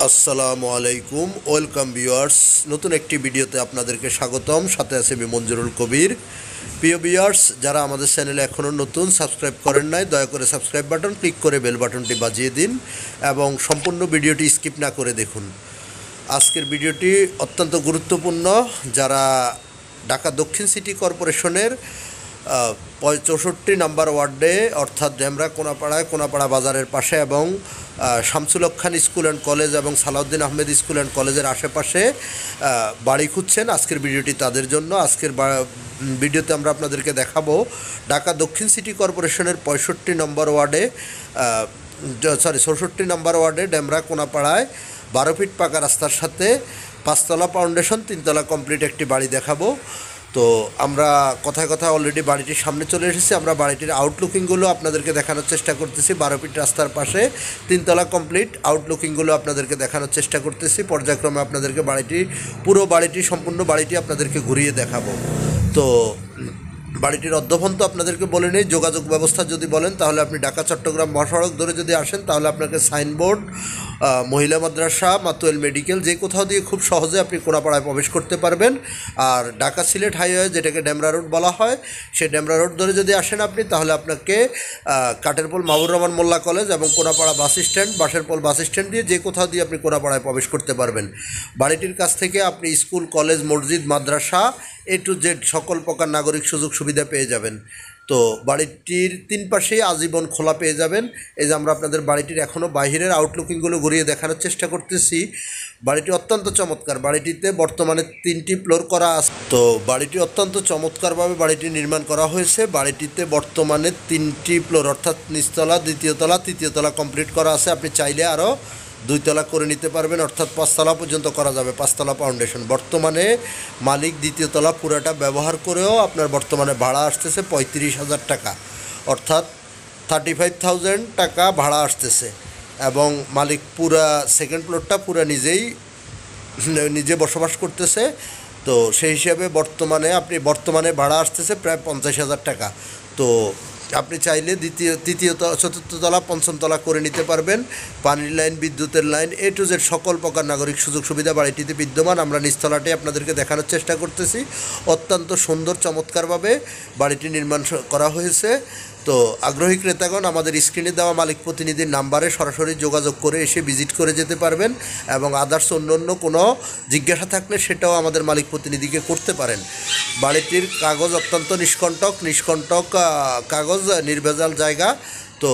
আসসালামু আলাইকুম, welcome viewers. নতুন একটি ভিডিওতে আপনাদেরকে স্বাগতম। সাথে আছে আমি মঞ্জুরুল কবির। প্রিয় ভিউয়ার্স, যারা আমাদের চ্যানেলে এখনও নতুন সাবস্ক্রাইব করেন নাই, দয়া করে সাবস্ক্রাইব বাটন ক্লিক করে বেল বাটনটি বাজিয়ে দিন এবং সম্পূর্ণ ভিডিওটি স্কিপ না করে দেখুন। আজকের ভিডিওটি অত্যন্ত গুরুত্বপূর্ণ। যারা ঢাকা দক্ষিণ সিটি কর্পোরেশনের 64 নম্বর ওয়ার্ডে অর্থাৎ ডেমরা কোনাপাড়া বাজারের পাশে এবং Shamsul Haque Khan school and college এবং সালাউদ্দিন আহমেদ স্কুল অ্যান্ড কলেজের আশেপাশে বাড়ি খুঁজছেন, আজকের ভিডিওটি তাদের জন্য। আজকের ভিডিওতে আমরা আপনাদেরকে দেখাবো ঢাকা দক্ষিণ সিটি কর্পোরেশনের 65 নম্বর ওয়ার্ডে 64 নম্বর ওয়ার্ডে ডেমরা কোনাপাড়ায় 12 ফিট পাকা রাস্তার সাথে 5 তলা ফাউন্ডেশন 3 তলা কমপ্লিট একটি বাড়ি দেখাবো। তো আমরা কথায় অলরেডি বাড়িটির সামনে চলে এসেছি। আমরা বাড়িটির আউটলুকিংগুলো আপনাদেরকে দেখানোর চেষ্টা করতেছি। 12 ফিট রাস্তার পাশে 3 তলা কমপ্লিট আউটলুকিংগুলো আপনাদেরকে দেখানোর চেষ্টা করতেছি। পর্যায়ক্রমে আপনাদেরকে সম্পূর্ণ বাড়িটি আপনাদেরকে ঘুরিয়ে দেখাবো। তো বাড়িটির অধ্যভন্ত আপনাদেরকে বলে নেই, যোগাযোগ ব্যবস্থা যদি বলেন তাহলে আপনি ঢাকা চট্টগ্রাম মহাসড়ক ধরে যদি আসেন তাহলে আপনাকে সাইনবোর্ড, মহিলা মাদ্রাসা, মাতুয়েল মেডিকেল যে কোথাও দিয়ে খুব সহজে আপনি কোনাপাড়ায় প্রবেশ করতে পারবেন। আর ঢাকা সিলেট হাইওয়ে যেটাকে ডেমরা রোড বলা হয়, সেই ডেমরা রোড ধরে যদি আসেন আপনি তাহলে আপনাকে কাঠেরপোল মাহবুর রহমান মোল্লা কলেজ এবং কোনাপাড়া বাঁশেরপোল বাস স্ট্যান্ড দিয়ে যে কোথাও দিয়ে আপনি কোনাপাড়ায় প্রবেশ করতে পারবেন। বাড়িটির কাছ থেকে আপনি স্কুল, কলেজ, মসজিদ, মাদ্রাসা A to Z সকল প্রকার নাগরিক সুযোগ সুবিধা পেয়ে যাবেন। তো বাড়িটির 3 পাশেই আজীবন খোলা পেয়ে যাবেন। এই যে আমরা আপনাদের বাড়িটির এখনও বাহিরের আউটলুকিংগুলো ঘুরিয়ে দেখানোর চেষ্টা করতেছি। বাড়িটি অত্যন্ত চমৎকার। বাড়িটিতে বর্তমানে 3টি ফ্লোর করা আছে। তো বাড়িটি অত্যন্ত চমৎকারভাবে বাড়িটি নির্মাণ করা হয়েছে। বাড়িটিতে বর্তমানে 3টি ফ্লোর অর্থাৎ নিচতলা, দ্বিতীয় তলা, তৃতীয় তলা কমপ্লিট করা আছে। আপনি চাইলে আরও 2 তলা করে নিতে পারবেন, অর্থাৎ 5 তলা পর্যন্ত করা যাবে। 5 তলা ফাউন্ডেশন। বর্তমানে মালিক দ্বিতীয় তলা পুরাটা ব্যবহার করেও আপনার বর্তমানে ভাড়া আসতেছে 35,000 টাকা, অর্থাৎ 35,000 টাকা ভাড়া আসতেছে। এবং মালিক পুরা সেকেন্ড ফ্লোরটা পুরা নিজে বসবাস করতেছে। তো সেই হিসাবে বর্তমানে ভাড়া আসতেছে প্রায় 50,000 টাকা। তো আপনি চাইলে তৃতীয় চতুর্থ তলা, পঞ্চম তলা করে নিতে পারবেন। পানির লাইন, বিদ্যুতের লাইন, A to Z সকল প্রকার নাগরিক সুযোগ সুবিধা বাড়িটিতে বিদ্যমান। আমরা নিচতলাটি আপনাদেরকে দেখানোর চেষ্টা করতেছি। অত্যন্ত সুন্দর চমৎকারভাবে বাড়িটি নির্মাণ করা হয়েছে। তো আগ্রহী ক্রেতাগণ আমাদের স্ক্রিনে দেওয়া মালিক প্রতিনিধির নাম্বারে সরাসরি যোগাযোগ করে এসে ভিজিট করে যেতে পারবেন এবং আদার্স অন্য কোনো জিজ্ঞাসা থাকলে সেটাও আমাদের মালিক প্রতিনিধিকে করতে পারেন। বাড়িটির কাগজ অত্যন্ত নিষ্কণ্টক কাগজ, নির্ভেজাল জায়গা। তো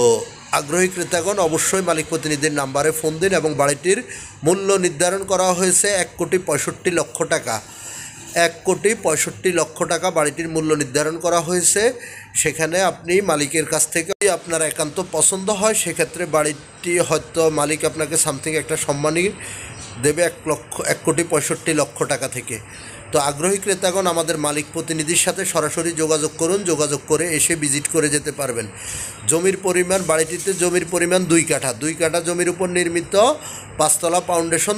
আগ্রহী ক্রেতাগণ অবশ্যই মালিক প্রতিনিধির নাম্বারে ফোন দিন এবং বাড়িটির মূল্য নির্ধারণ করা হয়েছে 1,65,00,000 টাকা। 1,65,00,000 টাকা বাড়িটির মূল্য নির্ধারণ করা হয়েছে। সেখানে আপনি মালিকের কাছ থেকে আপনার একান্ত পছন্দ হয় সেক্ষেত্রে বাড়িটি হয়তো মালিক আপনাকে সামথিং একটা সম্মানই দেবে 1,65,00,000 টাকা থেকে। তো আগ্রহী ক্রেতাগণ আমাদের মালিক প্রতিনিধির সাথে সরাসরি যোগাযোগ করুন। যোগাযোগ করে এসে ভিজিট করে যেতে পারবেন। বাড়িটিতে জমির পরিমাণ 2 কাঠা। 2 কাঠা জমির উপর নির্মিত 5 তলা ফাউন্ডেশন,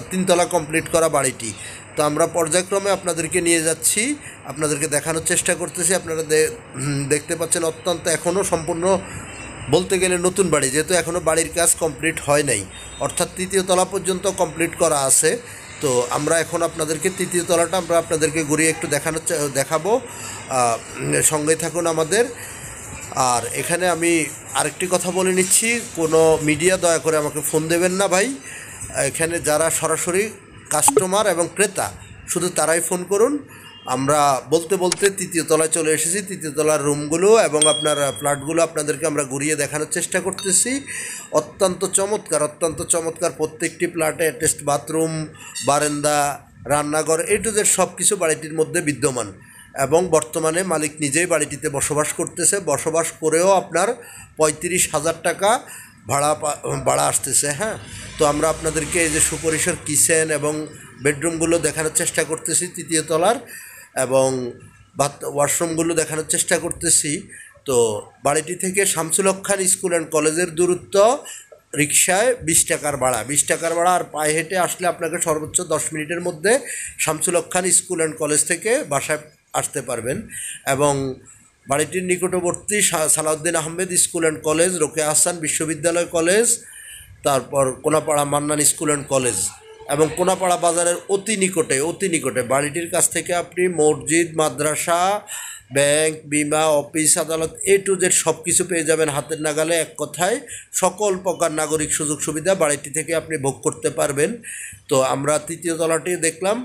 3 তলা কমপ্লিট করা বাড়িটি। তো আমরা পর্যায়ক্রমে আপনাদেরকে নিয়ে যাচ্ছি, আপনাদেরকে দেখানোর চেষ্টা করতেছি। আপনারা দেখতে পাচ্ছেন অত্যন্ত এখনও সম্পূর্ণ বলতে গেলে নতুন বাড়ি, যেহেতু এখনও বাড়ির কাজ কমপ্লিট হয় নাই, অর্থাৎ 3য় তলা পর্যন্ত কমপ্লিট করা আছে। তো আমরা এখন আপনাদেরকে 3য় তলাটা আমরা আপনাদেরকে ঘুরিয়ে একটু দেখাবো। সঙ্গে থাকুন আমাদের। আর এখানে আমি আরেকটি কথা বলে নিচ্ছি, কোনো মিডিয়া দয়া করে আমাকে ফোন দেবেন না ভাই। এখানে যারা সরাসরি কাস্টমার এবং ক্রেতা শুধু তারাই ফোন করুন। আমরা বলতে 3য় তলায় চলে এসেছি। 3য় তলার রুমগুলো এবং আপনার ফ্ল্যাটগুলো আপনাদেরকে আমরা ঘুরিয়ে দেখানোর চেষ্টা করতেছি। অত্যন্ত চমৎকার প্রত্যেকটি ফ্ল্যাটে অ্যাটাচড বাথরুম, বারান্দা, রান্নাঘর, A to Z সব কিছু বাড়িটির মধ্যে বিদ্যমান। এবং বর্তমানে মালিক নিজেই বাড়িটিতে বসবাস করতেছে। বসবাস করেও আপনার 35,000 টাকা ভাড়া আসতেছে। হ্যাঁ, তো আমরা আপনাদেরকে এই যে সুপরিসর কিচেন এবং বেডরুমগুলো দেখানোর চেষ্টা করতেছি 3য় তলার, এবং ওয়াশরুমগুলো দেখানোর চেষ্টা করতেছি। তো বাড়িটি থেকে শামসুল হক খান স্কুল অ্যান্ড কলেজের দূরত্ব রিকশায় 20 টাকার ভাড়া, 20 টাকার ভাড়া। আর পায়ে হেঁটে আসলে আপনাকে সর্বোচ্চ 10 মিনিটের মধ্যে Shamsul Haque Khan school and college থেকে বাসায় আসতে পারবেন। এবং বাড়িটির নিকটবর্তী Salauddin Ahmed school and college, Rokeya Hasan বিশ্ববিদ্যালয় কলেজ, তারপর Konapara Mannan school and college এবং কোনাপাড়া বাজারের অতি নিকটে বাড়িটির কাছ থেকে আপনি মসজিদ, মাদ্রাসা, ব্যাংক, বিমা, অফিস, আদালত টু জেড সব কিছু পেয়ে যাবেন হাতের নাগালে। এক কথায় সকল প্রকার নাগরিক সুযোগ সুবিধা বাড়িটি থেকে আপনি ভোগ করতে পারবেন। তো আমরা তৃতীয় তলাটি দেখলাম,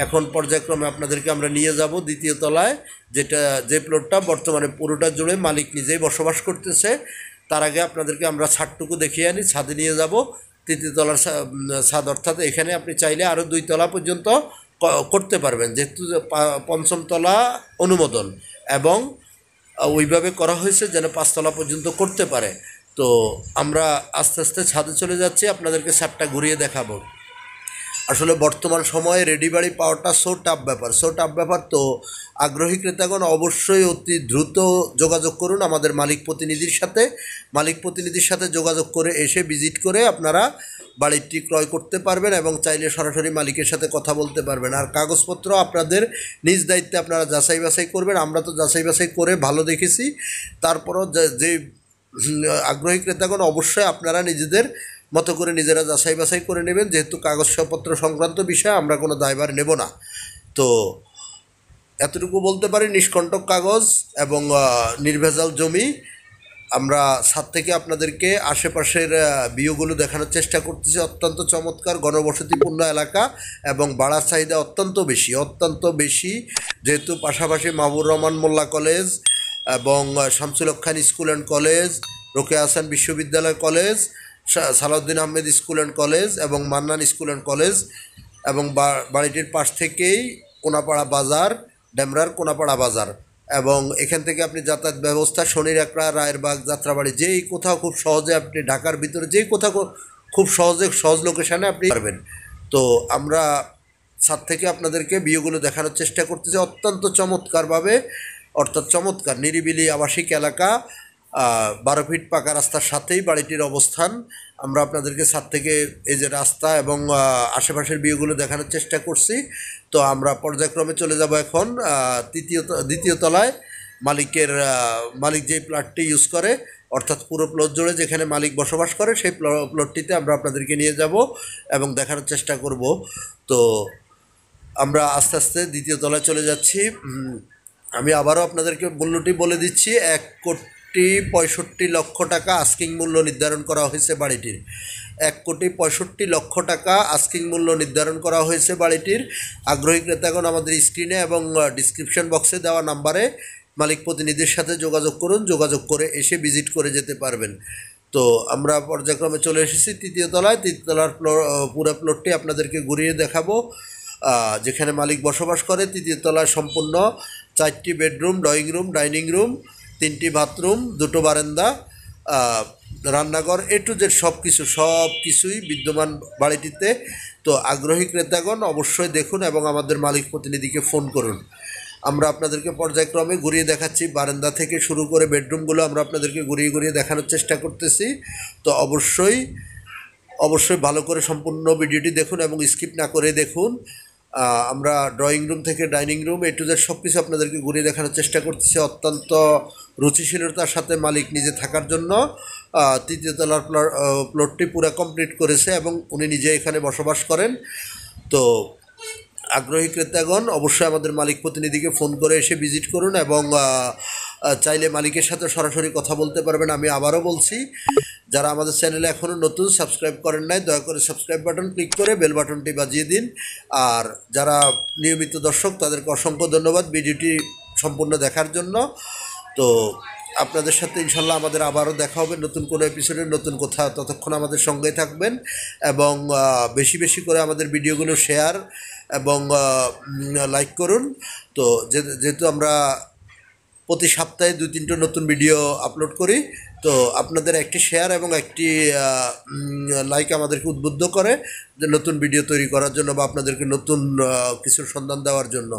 এখন পর্যায়ক্রমে আপনাদেরকে আমরা নিয়ে যাব দ্বিতীয় তলায়, যে প্লটটা বর্তমানে পুরোটা জুড়ে মালিক নিজেই বসবাস করতেছে। তার আগে আপনাদেরকে আমরা ছাদটুকু দেখিয়ে আনি, ছাদে নিয়ে যাব। তৃতীয় তলার ছাদ, অর্থাৎ এখানে আপনি চাইলে আরও 2 তলা পর্যন্ত করতে পারবেন, যেহেতু পঞ্চম তলা অনুমোদন এবং ওইভাবে করা হয়েছে যেন 5 তলা পর্যন্ত করতে পারে। তো আমরা আস্তে আস্তে ছাদে চলে যাচ্ছি, আপনাদেরকে ছাদটা ঘুরিয়ে দেখাবো। আসলে বর্তমান সময়ে রেডি বাড়ি পাওয়াটা সো টাফ ব্যাপার। তো আগ্রহী ক্রেতাগণ অবশ্যই অতি দ্রুত যোগাযোগ করুন আমাদের মালিক প্রতিনিধির সাথে যোগাযোগ করে এসে ভিজিট করে আপনারা বাড়িটি ক্রয় করতে পারবেন এবং চাইলে সরাসরি মালিকের সাথে কথা বলতে পারবেন। আর কাগজপত্র আপনাদের নিজ দায়িত্বে আপনারা যাচাই বাছাই করবেন। আমরা তো যাচাই বাছাই করে ভালো দেখেছি, তারপরও যে আগ্রহী ক্রেতাগণ অবশ্যই আপনারা নিজেদের মতো করে নিজেরা যাচাই বাছাই করে নেবেন, যেহেতু কাগজপত্র সংক্রান্ত বিষয়ে আমরা কোনো দায়ভার নেব না। তো এতটুকু বলতে পারি, নিষ্কণ্টক কাগজ এবং নির্ভেজাল জমি। আমরা ছাদ থেকে আপনাদেরকে আশেপাশের ভিউগুলো দেখানোর চেষ্টা করতেছি। অত্যন্ত চমৎকার ঘনবসতিপূর্ণ এলাকা এবং ভাড়ার চাহিদা অত্যন্ত বেশি, যেহেতু পাশাপাশি মাহবুর রহমান মোল্লা কলেজ এবং Shamsul Haque Khan school and college, Rokeya Hasan বিশ্ববিদ্যালয় college, Salauddin Ahmed school and college এবং মান্নান স্কুল অ্যান্ড কলেজ, এবং বাড়িটির পাশ থেকেই কোনাপাড়া বাজার, ডেমরার কোনাপাড়া বাজার, এবং এখান থেকে আপনি যাতায়াত ব্যবস্থা শনির একড়া, রায়েরবাগ, যাত্রাবাড়ি, যেই কোথাও খুব সহজে আপনি ঢাকার ভিতরে যেই কোথাও খুব সহজ লোকেশানে আপনি পারবেন। তো আমরা ছাদ থেকে আপনাদেরকে ভিউগুলো দেখানোর চেষ্টা করতেছি অত্যন্ত চমৎকারভাবে, অর্থাৎ চমৎকার নিরিবিলি আবাসিক এলাকা, 12 ফিট পাকা রাস্তার সাথেই বাড়িটির অবস্থান। আমরা আপনাদেরকে ছাদ থেকে এই যে রাস্তা এবং আশেপাশের ভিউগুলো দেখানোর চেষ্টা করছি। তো আমরা পর্যায়ক্রমে চলে যাব এখন দ্বিতীয় তলায়। মালিক যেই প্লটটি ইউজ করে, অর্থাৎ পুরো প্লট জুড়ে যেখানে মালিক বসবাস করে সেই প্লটটিতে আমরা আপনাদেরকে নিয়ে যাব এবং দেখানোর চেষ্টা করব। তো আমরা আস্তে আস্তে দ্বিতীয় তলায় চলে যাচ্ছি। আমি আবারও আপনাদেরকে মূল্যটি বলে দিচ্ছি, 1,65,00,000 টাকা আস্কিং মূল্য নির্ধারণ করা হয়েছে বাড়িটির। 1,65,00,000 টাকা আস্কিং মূল্য নির্ধারণ করা হয়েছে বাড়িটির। আগ্রহী ক্রেতাগণ আমাদের স্ক্রিনে এবং ডিসক্রিপশন বক্সে দেওয়া নাম্বারে মালিক প্রতিনিধির সাথে যোগাযোগ করুন, যোগাযোগ করে এসে ভিজিট করে যেতে পারবেন। তো আমরা পর্যায়ক্রমে চলে এসেছি তৃতীয় তলায়। তৃতীয় তলার পুরো প্লটটি আপনাদেরকে ঘুরিয়ে দেখাবো, যেখানে মালিক বসবাস করে। তৃতীয় তলায় সম্পূর্ণ 4টি bedroom, drawing room, dining room, 3টি বাথরুম, 2টো বারান্দা, রান্নাঘর, টু জেড সব কিছুই বিদ্যমান বাড়িটিতে। তো আগ্রহী ক্রেতাগণ অবশ্যই দেখুন এবং আমাদের মালিক প্রতিনিধিকে ফোন করুন। আমরা আপনাদেরকে পর্যায়ক্রমে ঘুরিয়ে দেখাচ্ছি, বারান্দা থেকে শুরু করে বেডরুমগুলো আমরা আপনাদেরকে ঘুরিয়ে দেখানোর চেষ্টা করতেছি। তো অবশ্যই ভালো করে সম্পূর্ণ ভিডিওটি দেখুন এবং স্কিপ না করে দেখুন। আমরা ড্রয়িং রুম থেকে ডাইনিং রুম টু জেড সব কিছু আপনাদেরকে ঘুরিয়ে দেখানোর চেষ্টা করতেছি অত্যন্ত রুচিশীলতার সাথে। মালিক নিজে থাকার জন্য তৃতীয় তলার প্লটটি পুরো কমপ্লিট করেছে এবং উনি নিজে এখানে বসবাস করেন। তো আগ্রহী ক্রেতাগণ অবশ্যই আমাদের মালিক প্রতিনিধিকে ফোন করে এসে ভিজিট করুন এবং চাইলে মালিকের সাথে সরাসরি কথা বলতে পারবেন। আমি আবারও বলছি, যারা আমাদের চ্যানেলে এখনও নতুন সাবস্ক্রাইব করেন নাই, দয়া করে সাবস্ক্রাইব বাটন ক্লিক করে বেল বাটনটি বাজিয়ে দিন। আর যারা নিয়মিত দর্শক তাদেরকে অসংখ্য ধন্যবাদ ভিডিওটি সম্পূর্ণ দেখার জন্য। তো আপনাদের সাথে ইনশাল্লাহ আমাদের আবারও দেখা হবে নতুন কোনো এপিসোডে, নতুন কোথাও। ততক্ষণ আমাদের সঙ্গে থাকবেন এবং বেশি করে আমাদের ভিডিওগুলো শেয়ার এবং লাইক করুন। তো যেহেতু আমরা প্রতি সপ্তাহে 2-3টো নতুন ভিডিও আপলোড করি, তো আপনাদের একটি শেয়ার এবং একটি লাইক আমাদেরকে উদ্বুদ্ধ করে যে নতুন ভিডিও তৈরি করার জন্য বা আপনাদেরকে নতুন কিছুর সন্ধান দেওয়ার জন্য।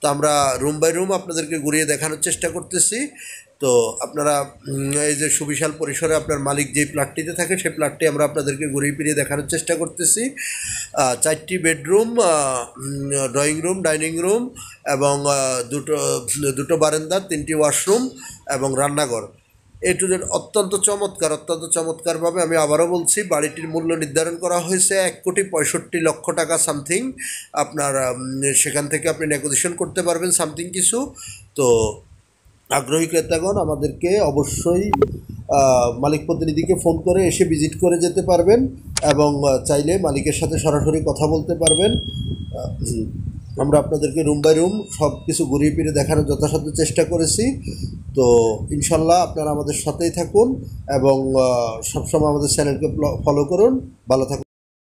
তো আমরা রুম বাই রুম আপনাদেরকে ঘুরিয়ে দেখানোর চেষ্টা করতেছি। তো আপনারা এই যে সুবিশাল পরিসরে আপনার মালিক যেই প্লটটিতে থাকে সেই প্লটটি আমরা আপনাদেরকে ঘুরিয়ে ফিরিয়ে দেখানোর চেষ্টা করতেছি। 4টি bedroom, drawing room, dining room এবং দুটো বারান্দা, 3টি ওয়াশরুম এবং রান্নাঘর। এ টু জেড অত্যন্ত চমৎকারভাবে, আমি আবারও বলছি, বাড়িটির মূল্য নির্ধারণ করা হয়েছে 1,65,00,000 টাকা সামথিং। আপনার সেখান থেকে আপনি নেগোসিয়েশন করতে পারবেন সামথিং কিছু। তো আগ্রহী ক্রেতাগণ আমাদেরকে অবশ্যই মালিক প্রতিনিধিকে ফোন করে এসে ভিজিট করে যেতে পারবেন এবং চাইলে মালিকের সাথে সরাসরি কথা বলতে পারবেন। আমরা আপনাদেরকে রুম বাই রুম সব কিছু ঘুরিয়ে ফিরে দেখানোর যথাসাধ্য চেষ্টা করেছি। তো ইনশাল্লাহ আপনারা আমাদের সাথেই থাকুন এবং সবসময় আমাদের চ্যানেলকে ফলো করুন। ভালো থাকুন।